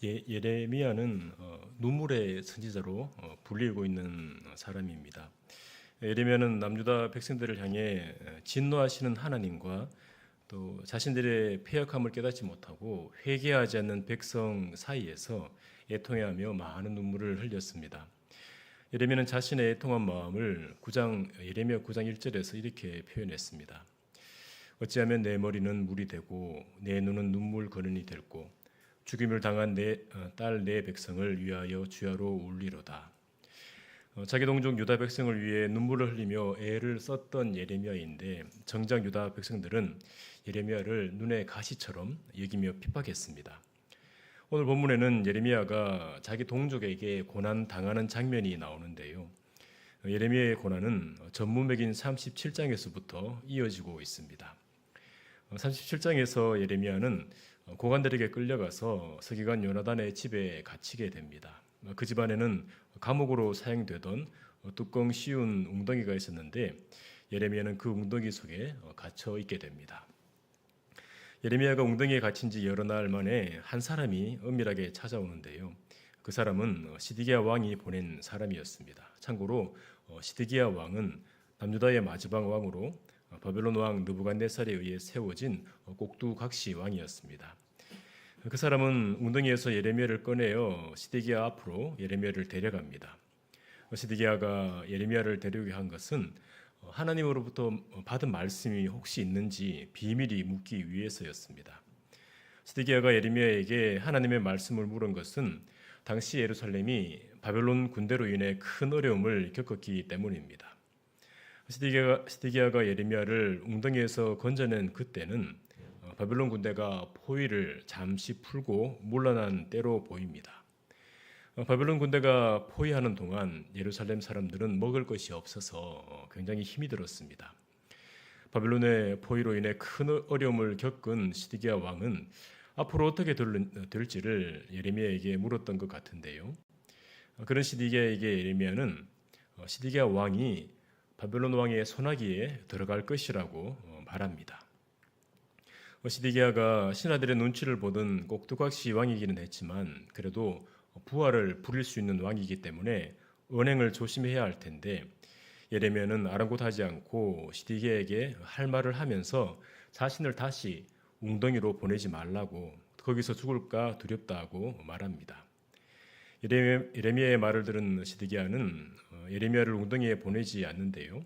예레미야는 눈물의 선지자로 불리고 있는 사람입니다. 예레미야는 남유다 백성들을 향해 진노하시는 하나님과 또 자신들의 패역함을 깨닫지 못하고 회개하지 않는 백성 사이에서 애통해하며 많은 눈물을 흘렸습니다. 예레미야는 자신의 애통한 마음을 예레미야 9장 1절에서 이렇게 표현했습니다. 어찌하면 내 머리는 물이 되고 내 눈은 눈물 거른이 될고 죽임을 당한 내 백성을 위하여 주야로 울리로다. 자기 동족 유다 백성을 위해 눈물을 흘리며 애를 썼던 예레미야인데 정작 유다 백성들은 예레미야를 눈의 가시처럼 여기며 핍박했습니다. 오늘 본문에는 예레미야가 자기 동족에게 고난 당하는 장면이 나오는데요. 예레미야의 고난은 전문맥인 37장에서부터 이어지고 있습니다. 37장에서 예레미야는 고관들에게 끌려가서 서기관 요나단의 집에 갇히게 됩니다. 그 집안에는 감옥으로 사용되던 뚜껑 씌운 웅덩이가 있었는데 예레미야는 그 웅덩이 속에 갇혀 있게 됩니다. 예레미야가 웅덩이에 갇힌 지 여러 날 만에 한 사람이 은밀하게 찾아오는데요. 그 사람은 시드기야 왕이 보낸 사람이었습니다. 참고로 시드기야 왕은 남유다의 마지막 왕으로 바벨론 왕 느부갓네살에 의해 세워진 꼭두각시 왕이었습니다. 그 사람은 웅덩이에서 예레미야를 꺼내어 시드기야 앞으로 예레미야를 데려갑니다. 시드기야가 예레미야를 데려오게 한 것은 하나님으로부터 받은 말씀이 혹시 있는지 비밀이 묻기 위해서였습니다. 시드기야가 예레미야에게 하나님의 말씀을 물은 것은 당시 예루살렘이 바벨론 군대로 인해 큰 어려움을 겪었기 때문입니다. 시드기야가 예레미야를 웅덩이에서 건져낸 그때는 바벨론 군대가 포위를 잠시 풀고 물러난 때로 보입니다. 바벨론 군대가 포위하는 동안 예루살렘 사람들은 먹을 것이 없어서 굉장히 힘이 들었습니다. 바벨론의 포위로 인해 큰 어려움을 겪은 시드기야 왕은 앞으로 어떻게 될지를 예레미야에게 물었던 것 같은데요. 그런 시드기야에게 예레미야는 시드기야 왕이 바벨론 왕의 손아귀에 들어갈 것이라고 말합니다. 시드기야가 신하들의 눈치를 보던 꼭두각시 왕이기는 했지만 그래도 부활을 부릴 수 있는 왕이기 때문에 언행을 조심해야 할 텐데 예레미야는 아랑곳하지 않고 시드기야에게 할 말을 하면서 자신을 다시 웅덩이로 보내지 말라고 거기서 죽을까 두렵다고 말합니다. 예레미야의 말을 들은 시드기야는 예레미야를 웅덩이에 보내지 않는데요.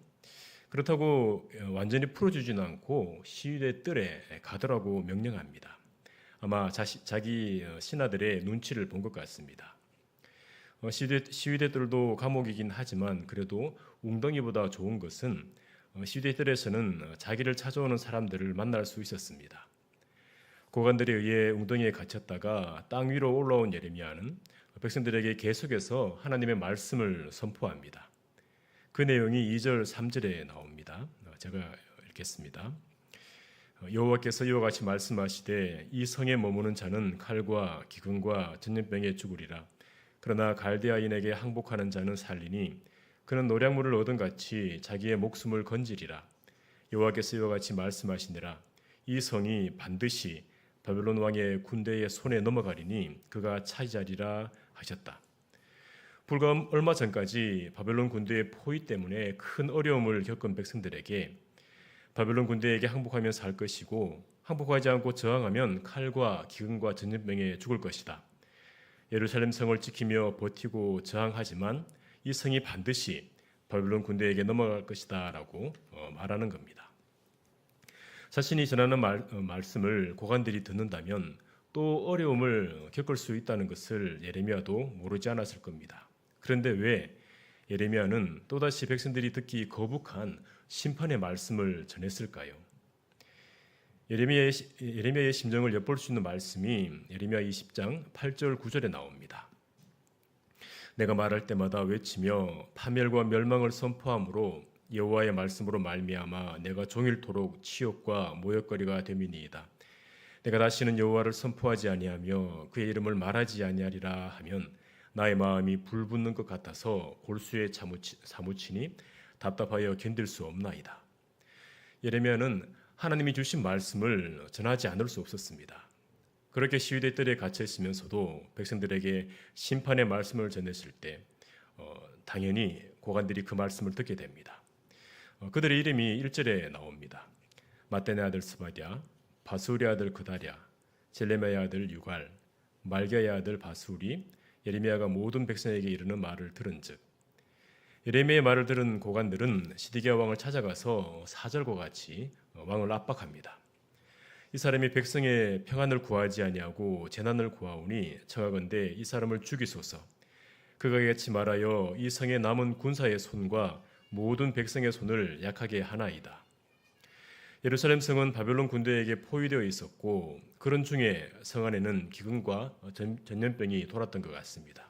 그렇다고 완전히 풀어주지는 않고 시위대 뜰에 가더라고 명령합니다. 아마 자기 신하들의 눈치를 본 것 같습니다. 시위대 뜰도 감옥이긴 하지만 그래도 웅덩이보다 좋은 것은 시위대 뜰에서는 자기를 찾아오는 사람들을 만날 수 있었습니다. 고관들에 의해 웅덩이에 갇혔다가 땅 위로 올라온 예레미야는 백성들에게 계속해서 하나님의 말씀을 선포합니다. 그 내용이 2절, 3절에 나옵니다. 제가 읽겠습니다. 여호와께서 이와 같이 말씀하시되 이 성에 머무는 자는 칼과 기근과 전염병에 죽으리라. 그러나 갈대아인에게 항복하는 자는 살리니 그는 노량물을 얻은 같이 자기의 목숨을 건지리라. 여호와께서 이와 같이 말씀하시니라. 이 성이 반드시 바벨론 왕의 군대의 손에 넘어가리니 그가 차지하리라 하셨다. 불과 얼마 전까지 바벨론 군대의 포위 때문에 큰 어려움을 겪은 백성들에게 바벨론 군대에게 항복하면 살 것이고 항복하지 않고 저항하면 칼과 기근과 전염병에 죽을 것이다. 예루살렘 성을 지키며 버티고 저항하지만 이 성이 반드시 바벨론 군대에게 넘어갈 것이다 라고 말하는 겁니다. 자신이 전하는 말씀을 고관들이 듣는다면 또 어려움을 겪을 수 있다는 것을 예레미야도 모르지 않았을 겁니다. 그런데 왜 예레미야는 또다시 백성들이 듣기 거북한 심판의 말씀을 전했을까요? 예레미야의 심정을 엿볼 수 있는 말씀이 예레미야 20장 8절 9절에 나옵니다. 내가 말할 때마다 외치며 파멸과 멸망을 선포함으로 여호와의 말씀으로 말미암아 내가 종일토록 치욕과 모욕거리가 됨이니이다. 내가 다시는 여호와를 선포하지 아니하며 그의 이름을 말하지 아니하리라 하면 나의 마음이 불붙는 것 같아서 골수에 사무치니 답답하여 견딜 수 없나이다. 예레미야는 하나님이 주신 말씀을 전하지 않을 수 없었습니다. 그렇게 시위대 뜰에 갇혀 있으면서도 백성들에게 심판의 말씀을 전했을 때 당연히 고관들이 그 말씀을 듣게 됩니다. 그들의 이름이 1절에 나옵니다. 마떼네 아들 스바랴, 바수리 아들 그다랴, 젤레메야 아들 유갈, 말기야의 아들 바수리, 예레미야가 모든 백성에게 이르는 말을 들은즉. 예레미야의 말을 들은 고관들은 시드기야 왕을 찾아가서 4절과 같이 왕을 압박합니다. 이 사람이 백성의 평안을 구하지 아니하고 재난을 구하오니 청하건대 이 사람을 죽이소서. 그가 이같이 말하여 이 성에 남은 군사의 손과 모든 백성의 손을 약하게 하나이다. 예루살렘 성은 바벨론 군대에게 포위되어 있었고 그런 중에 성 안에는 기근과 전염병이 돌았던 것 같습니다.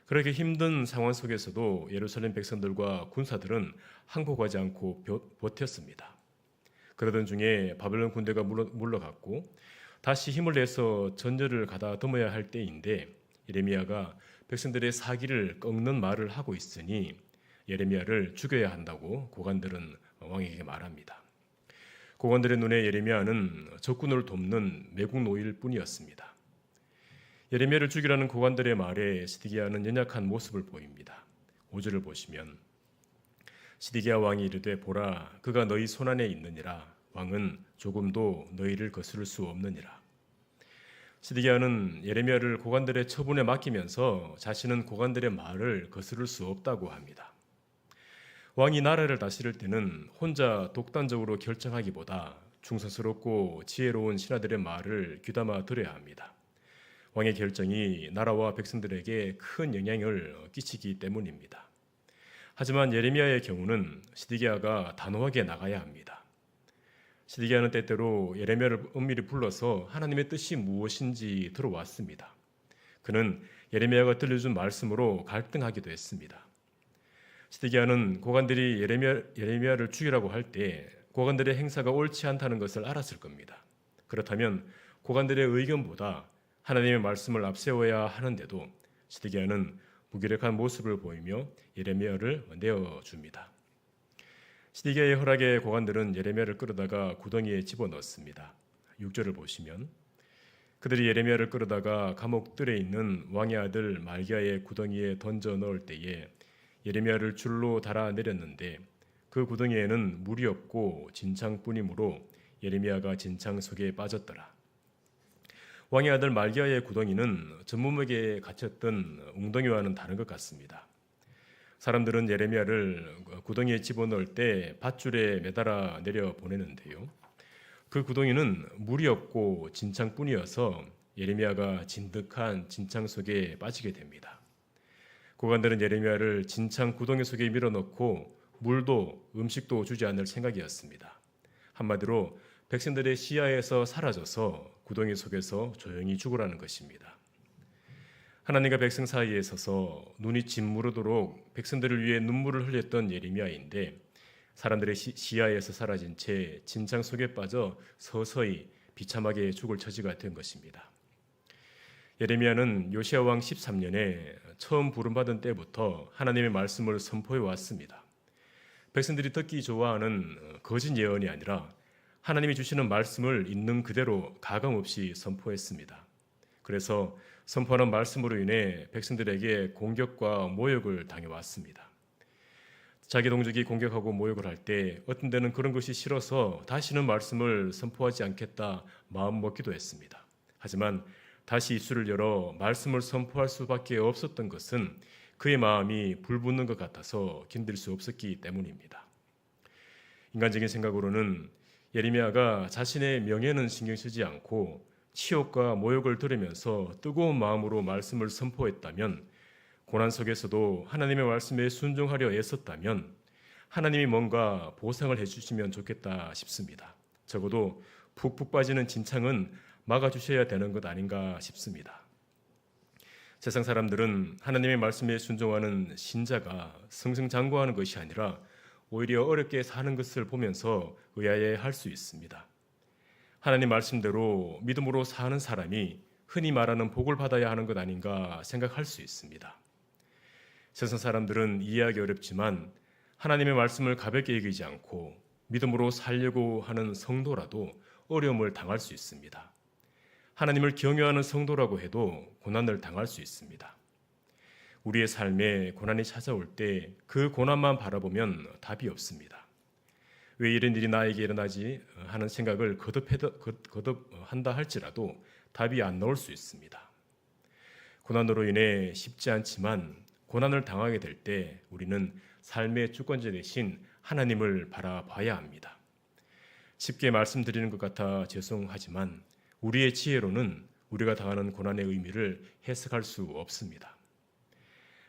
그렇게 힘든 상황 속에서도 예루살렘 백성들과 군사들은 항복하지 않고 버텼습니다. 그러던 중에 바벨론 군대가 물러갔고 다시 힘을 내서 전열을 가다듬어야 할 때인데 예레미야가 백성들의 사기를 꺾는 말을 하고 있으니 예레미야를 죽여야 한다고 고관들은 왕에게 말합니다. 고관들의 눈에 예레미야는 적군을 돕는 매국 노일 뿐이었습니다. 예레미야를 죽이라는 고관들의 말에 시드기야는 연약한 모습을 보입니다. 5절을 보시면 시드기야 왕이 이르되 보라 그가 너희 손안에 있느니라 왕은 조금도 너희를 거스를 수 없느니라. 시드기야는 예레미야를 고관들의 처분에 맡기면서 자신은 고관들의 말을 거스를 수 없다고 합니다. 왕이 나라를 다스릴 때는 혼자 독단적으로 결정하기보다 충성스럽고 지혜로운 신하들의 말을 귀담아 들어야 합니다. 왕의 결정이 나라와 백성들에게 큰 영향을 끼치기 때문입니다. 하지만 예레미야의 경우는 시드기야가 단호하게 나가야 합니다. 시드기야는 때때로 예레미야를 은밀히 불러서 하나님의 뜻이 무엇인지 들어왔습니다. 그는 예레미야가 들려준 말씀으로 갈등하기도 했습니다. 시드기야는 고관들이 예레미야를 죽이라고 할 때 고관들의 행사가 옳지 않다는 것을 알았을 겁니다. 그렇다면 고관들의 의견보다 하나님의 말씀을 앞세워야 하는데도 시드기야는 무기력한 모습을 보이며 예레미야를 내어줍니다. 시드기야의 허락에 고관들은 예레미야를 끌어다가 구덩이에 집어넣습니다. 6절을 보시면 그들이 예레미야를 끌어다가 감옥들에 있는 왕의 아들 말기야의 구덩이에 던져 넣을 때에 예레미야를 줄로 달아 내렸는데 그 구덩이에는 물이 없고 진창뿐이므로 예레미야가 진창 속에 빠졌더라. 왕의 아들 말기야의 구덩이는 전무에게 갇혔던 웅덩이와는 다른 것 같습니다. 사람들은 예레미야를 구덩이에 집어넣을 때 밧줄에 매달아 내려 보내는데요. 그 구덩이는 물이 없고 진창뿐이어서 예레미야가 진득한 진창 속에 빠지게 됩니다. 고관들은 예레미야를 진창 구덩이 속에 밀어넣고 물도 음식도 주지 않을 생각이었습니다. 한마디로 백성들의 시야에서 사라져서 구덩이 속에서 조용히 죽으라는 것입니다. 하나님과 백성 사이에 서서 눈이 짓무르도록 백성들을 위해 눈물을 흘렸던 예레미야인데 사람들의 시야에서 사라진 채 진창 속에 빠져 서서히 비참하게 죽을 처지가 된 것입니다. 예레미야는 요시야 왕 13년에 처음 부름받은 때부터 하나님의 말씀을 선포해 왔습니다. 백성들이 듣기 좋아하는 거짓 예언이 아니라 하나님이 주시는 말씀을 있는 그대로 가감없이 선포했습니다. 그래서 선포하는 말씀으로 인해 백성들에게 공격과 모욕을 당해왔습니다. 자기 동족이 공격하고 모욕을 할 때 어떤 때는 그런 것이 싫어서 다시는 말씀을 선포하지 않겠다 마음 먹기도 했습니다. 하지만 다시 입술을 열어 말씀을 선포할 수밖에 없었던 것은 그의 마음이 불붙는 것 같아서 견딜 수 없었기 때문입니다. 인간적인 생각으로는 예레미야가 자신의 명예는 신경 쓰지 않고 치욕과 모욕을 들으면서 뜨거운 마음으로 말씀을 선포했다면, 고난 속에서도 하나님의 말씀에 순종하려 애썼다면 하나님이 뭔가 보상을 해주시면 좋겠다 싶습니다. 적어도 푹푹 빠지는 진창은 막아주셔야 되는 것 아닌가 싶습니다. 세상 사람들은 하나님의 말씀에 순종하는 신자가 승승장구하는 것이 아니라 오히려 어렵게 사는 것을 보면서 의아해할 수 있습니다. 하나님 말씀대로 믿음으로 사는 사람이 흔히 말하는 복을 받아야 하는 것 아닌가 생각할 수 있습니다. 세상 사람들은 이해하기 어렵지만 하나님의 말씀을 가볍게 여기지 않고 믿음으로 살려고 하는 성도라도 어려움을 당할 수 있습니다. 하나님을 경외하는 성도라고 해도 고난을 당할 수 있습니다. 우리의 삶에 고난이 찾아올 때 그 고난만 바라보면 답이 없습니다. 왜 이런 일이 나에게 일어나지 하는 생각을 거듭한다 할지라도 답이 안 나올 수 있습니다. 고난으로 인해 쉽지 않지만 고난을 당하게 될 때 우리는 삶의 주권자 되신 하나님을 바라봐야 합니다. 쉽게 말씀드리는 것 같아 죄송하지만 우리의 지혜로는 우리가 당하는 고난의 의미를 해석할 수 없습니다.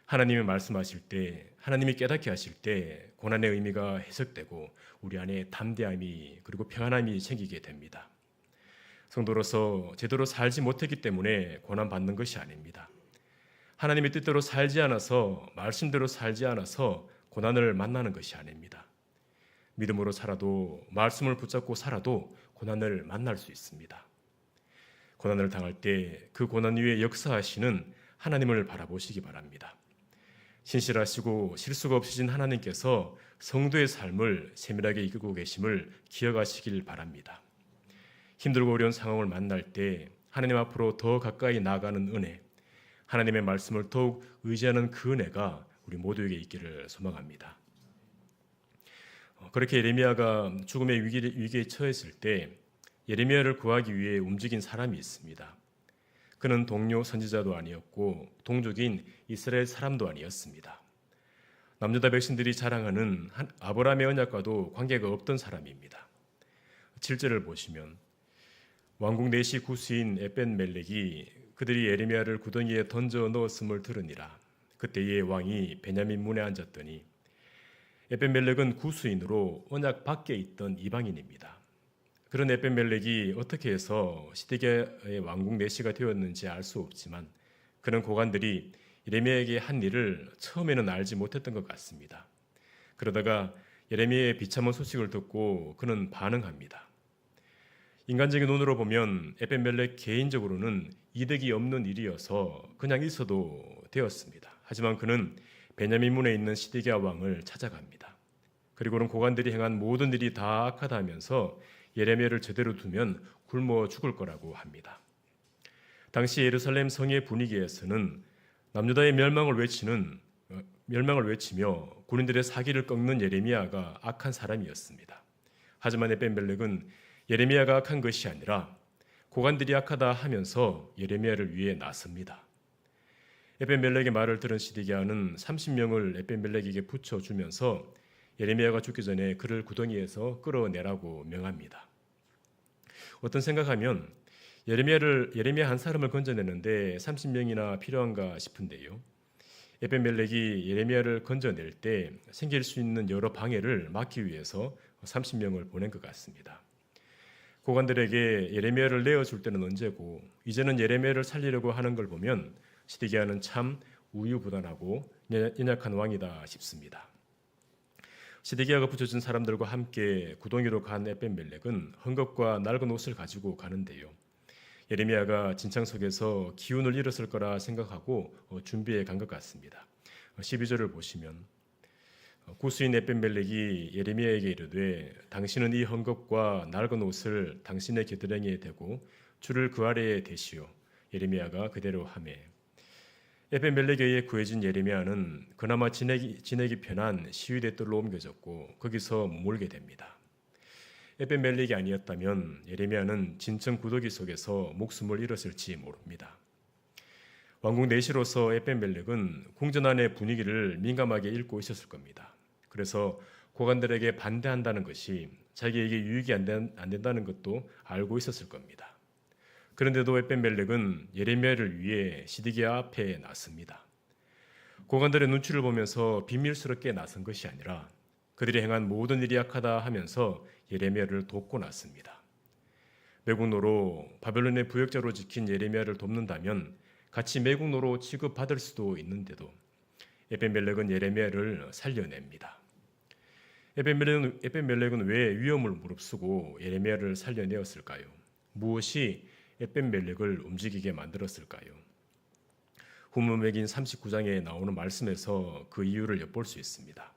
하나님이 말씀하실 때, 하나님이 깨닫게 하실 때 고난의 의미가 해석되고 우리 안에 담대함이 그리고 평안함이 생기게 됩니다. 성도로서 제대로 살지 못했기 때문에 고난받는 것이 아닙니다. 하나님의 뜻대로 살지 않아서, 말씀대로 살지 않아서 고난을 만나는 것이 아닙니다. 믿음으로 살아도, 말씀을 붙잡고 살아도 고난을 만날 수 있습니다. 고난을 당할 때 그 고난 위에 역사하시는 하나님을 바라보시기 바랍니다. 신실하시고 실수가 없으신 하나님께서 성도의 삶을 세밀하게 이끌고 계심을 기억하시길 바랍니다. 힘들고 어려운 상황을 만날 때 하나님 앞으로 더 가까이 나아가는 은혜, 하나님의 말씀을 더욱 의지하는 그 은혜가 우리 모두에게 있기를 소망합니다. 그렇게 예레미야가 죽음의 위기에 처했을 때 예레미야를 구하기 위해 움직인 사람이 있습니다. 그는 동료 선지자도 아니었고 동족인 이스라엘 사람도 아니었습니다. 남유다 백성들이 자랑하는 아브라함의 언약과도 관계가 없던 사람입니다. 7절을 보시면 왕궁 내시 구스인 에벤멜렉이 그들이 예레미야를 구덩이에 던져 넣었음을 들으니라. 그때의 왕이 베냐민 문에 앉았더니 에벤멜렉은 구스인으로 언약 밖에 있던 이방인입니다. 그런 에벤멜렉이 어떻게 해서 시드기야의 왕궁 내시가 되었는지 알 수 없지만 그런 고관들이 예레미야에게 한 일을 처음에는 알지 못했던 것 같습니다. 그러다가 예레미야의 비참한 소식을 듣고 그는 반응합니다. 인간적인 눈으로 보면 에벤멜렉 개인적으로는 이득이 없는 일이어서 그냥 있어도 되었습니다. 하지만 그는 베냐민 문에 있는 시드기야 왕을 찾아갑니다. 그리고는 고관들이 행한 모든 일이 다 악하다 하면서 예레미야를 저대로 두면 굶어 죽을 거라고 합니다. 당시 예루살렘 성의 분위기에서는 남유다의 멸망을 외치며 군인들의 사기를 꺾는 예레미야가 악한 사람이었습니다. 하지만 에벤멜렉은 예레미야가 악한 것이 아니라 고관들이 악하다 하면서 예레미야를 위해 나섭니다. 에벤멜렉의 말을 들은 시드기야는 30명을 에벤멜렉에게 붙여주면서 예레미야가 죽기 전에 그를 구덩이에서 끌어내라고 명합니다. 어떤 생각하면 예레미야 한 사람을 건져내는데 30명이나 필요한가 싶은데요. 에벤멜렉이 예레미야를 건져낼 때 생길 수 있는 여러 방해를 막기 위해서 30명을 보낸 것 같습니다. 고관들에게 예레미야를 내어줄 때는 언제고 이제는 예레미야를 살리려고 하는 걸 보면 시드기야는 참 우유부단하고 연약한 왕이다 싶습니다. 시드기야가 붙여준 사람들과 함께 구덩이로 간 에벤멜렉은 헝겊과 낡은 옷을 가지고 가는데요. 예레미야가 진창 속에서 기운을 잃었을 거라 생각하고 준비해 간 것 같습니다. 12절을 보시면 구스인 에벤멜렉이 예레미야에게 이르되 당신은 이 헝겊과 낡은 옷을 당신의 겨드랑이에 대고 줄을 그 아래에 대시오. 예레미야가 그대로 하매 에벤멜렉에 의해 구해진 예레미야는 그나마 지내기 편한 시위대 뜰로 옮겨졌고 거기서 머물게 됩니다. 에벤멜렉이 아니었다면 예레미야는 진청 구더기 속에서 목숨을 잃었을지 모릅니다. 왕궁 내시로서 에벤멜렉은 궁전 안의 분위기를 민감하게 읽고 있었을 겁니다. 그래서 고관들에게 반대한다는 것이 자기에게 유익이 안 된다는 것도 알고 있었을 겁니다. 그런데도 에벤멜렉은 예레미야를 위해 시드기야 앞에 나섭니다. 고관들의 눈치를 보면서 비밀스럽게 나선 것이 아니라 그들이 행한 모든 일이 악하다 하면서 예레미야를 돕고 나섭니다. 매국노로 바벨론의 부역자로 지킨 예레미야를 돕는다면 같이 매국노로 취급받을 수도 있는데도 에벤멜렉은 예레미야를 살려냅니다. 에벤멜렉은 왜 위험을 무릅쓰고 예레미야를 살려내었을까요? 무엇이 에벤멜렉을 움직이게 만들었을까요? 후문맥인 39장에 나오는 말씀에서 그 이유를 엿볼 수 있습니다.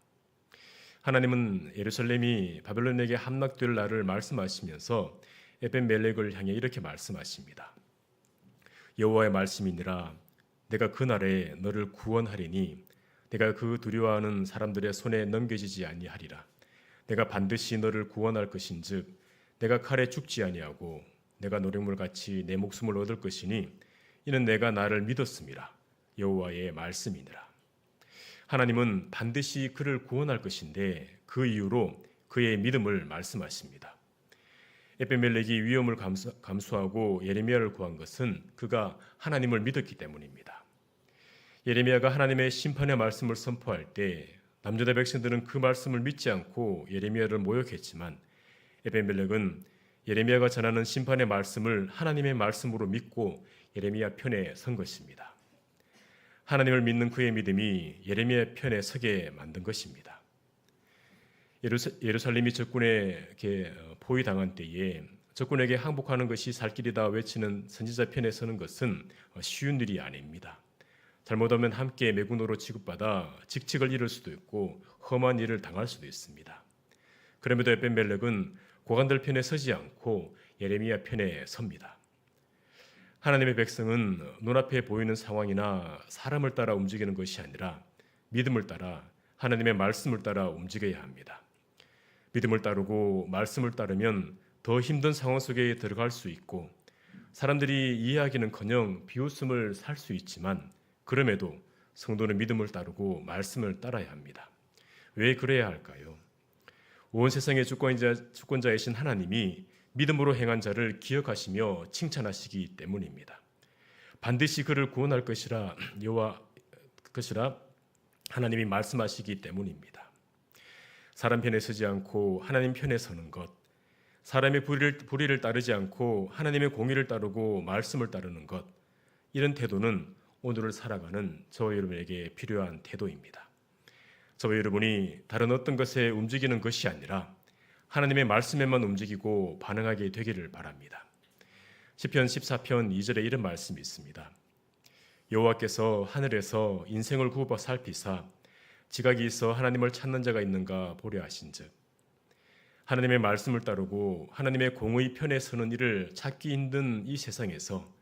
하나님은 예루살렘이 바벨론에게 함락될 날을 말씀하시면서 에벤멜렉을 향해 이렇게 말씀하십니다. 여호와의 말씀이니라. 내가 그날에 너를 구원하리니 내가 그 두려워하는 사람들의 손에 넘겨지지 아니하리라. 내가 반드시 너를 구원할 것인즉 내가 칼에 죽지 아니하고 내가 노력물같이 내 목숨을 얻을 것이니 이는 내가 나를 믿었음이라. 여호와의 말씀이니라. 하나님은 반드시 그를 구원할 것인데 그 이유로 그의 믿음을 말씀하십니다. 에벤멜렉이 위험을 감수하고 예레미야를 구한 것은 그가 하나님을 믿었기 때문입니다. 예레미야가 하나님의 심판의 말씀을 선포할 때 남유다 백성들은 그 말씀을 믿지 않고 예레미야를 모욕했지만 에벤멜렉은 예레미야가 전하는 심판의 말씀을 하나님의 말씀으로 믿고 예레미야 편에 선 것입니다. 하나님을 믿는 그의 믿음이 예레미야 편에 서게 만든 것입니다. 예루살렘이 적군에게 포위당한 때에 적군에게 항복하는 것이 살 길이다 외치는 선지자 편에 서는 것은 쉬운 일이 아닙니다. 잘못하면 함께 매국노로 취급받아 직책을 잃을 수도 있고 험한 일을 당할 수도 있습니다. 그럼에도 에벤멜렉은 고관들 편에 서지 않고 예레미야 편에 섭니다. 하나님의 백성은 눈앞에 보이는 상황이나 사람을 따라 움직이는 것이 아니라 믿음을 따라 하나님의 말씀을 따라 움직여야 합니다. 믿음을 따르고 말씀을 따르면 더 힘든 상황 속에 들어갈 수 있고 사람들이 이해하기는커녕 비웃음을 살 수 있지만 그럼에도 성도는 믿음을 따르고 말씀을 따라야 합니다. 왜 그래야 할까요? 온 세상의 주권자이신 하나님이 믿음으로 행한 자를 기억하시며 칭찬하시기 때문입니다. 반드시 그를 구원할 것이라 하나님이 말씀하시기 때문입니다. 사람 편에 서지 않고 하나님 편에 서는 것, 사람의 불의를 따르지 않고 하나님의 공의를 따르고 말씀을 따르는 것, 이런 태도는 오늘을 살아가는 저와 여러분에게 필요한 태도입니다. 저와 여러분이 다른 어떤 것에 움직이는 것이 아니라 하나님의 말씀에만 움직이고 반응하게 되기를 바랍니다. 시편 14편 2절에 이런 말씀이 있습니다. 여호와께서 하늘에서 인생을 굽어 살피사 지각이 있어 하나님을 찾는 자가 있는가 보려 하신즉 하나님의 말씀을 따르고 하나님의 공의 편에 서는 이를 찾기 힘든 이 세상에서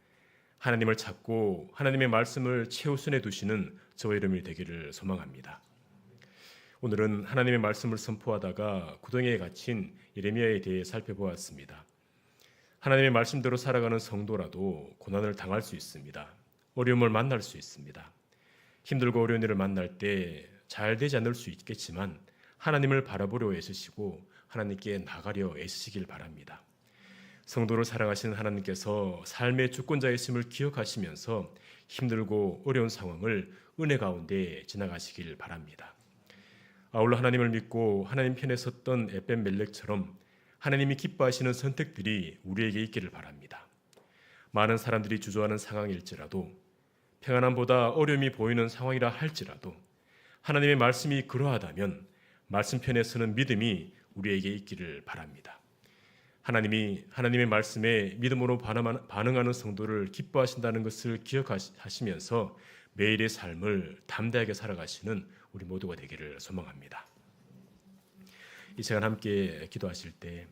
하나님을 찾고 하나님의 말씀을 최우선에 두시는 저와 여러분이 되기를 소망합니다. 오늘은 하나님의 말씀을 선포하다가 구덩이에 갇힌 예레미야에 대해 살펴보았습니다. 하나님의 말씀대로 살아가는 성도라도 고난을 당할 수 있습니다. 어려움을 만날 수 있습니다. 힘들고 어려운 일을 만날 때 잘 되지 않을 수 있겠지만 하나님을 바라보려 애쓰시고 하나님께 나가려 애쓰시길 바랍니다. 성도를 사랑하시는 하나님께서 삶의 주권자이심을 기억하시면서 힘들고 어려운 상황을 은혜 가운데 지나가시길 바랍니다. 아울러 하나님을 믿고 하나님 편에 섰던 에벤멜렉처럼 하나님이 기뻐하시는 선택들이 우리에게 있기를 바랍니다. 많은 사람들이 주저하는 상황일지라도 평안함보다 어려움이 보이는 상황이라 할지라도 하나님의 말씀이 그러하다면 말씀 편에 서는 믿음이 우리에게 있기를 바랍니다. 하나님이 하나님의 말씀에 믿음으로 반응하는 성도를 기뻐하신다는 것을 기억하시면서 매일의 삶을 담대하게 살아가시는 우리 모두가 되기를 소망합니다. 이 시간 함께 기도하실 때